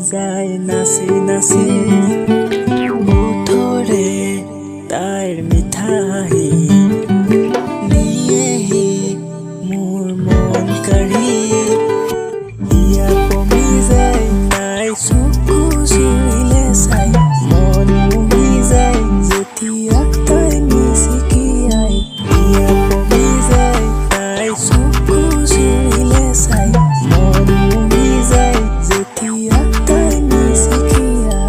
যায় নাচি নাচি ওঠৰে তাইৰ মিঠা হাঁহি নিয়েহি মোৰ মন কাঢ়ি হিয়া কমি যায় তাই চকু চুৰিলে চাই মন মুহি যায় যেতিয়া তাই মিচিকিয়াই হিয়া কমি যায় তাই চকু চুৰিলে চাই মন মুহি যায় যেতিয়া তাই মিচিকিয়াই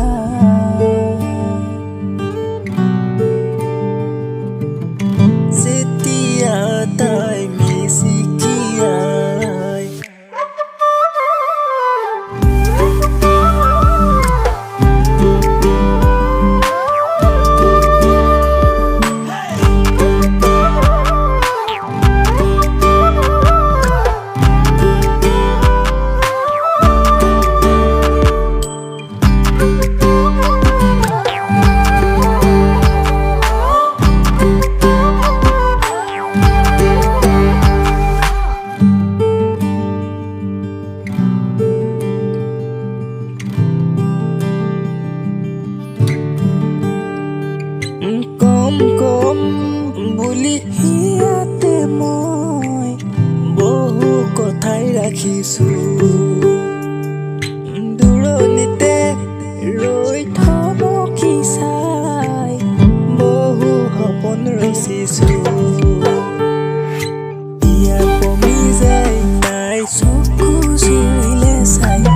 যেতিয়া তাই মিচিকিয়াই কম কম বুলি ইয়াতে মই বহু কথাই ৰাখিছোঁ দূৰণিতে ৰৈ থমকি চাই বহু সপোন ৰচিছোঁ হিয়া কমি যায় তাই চকু চুৰিলে চাই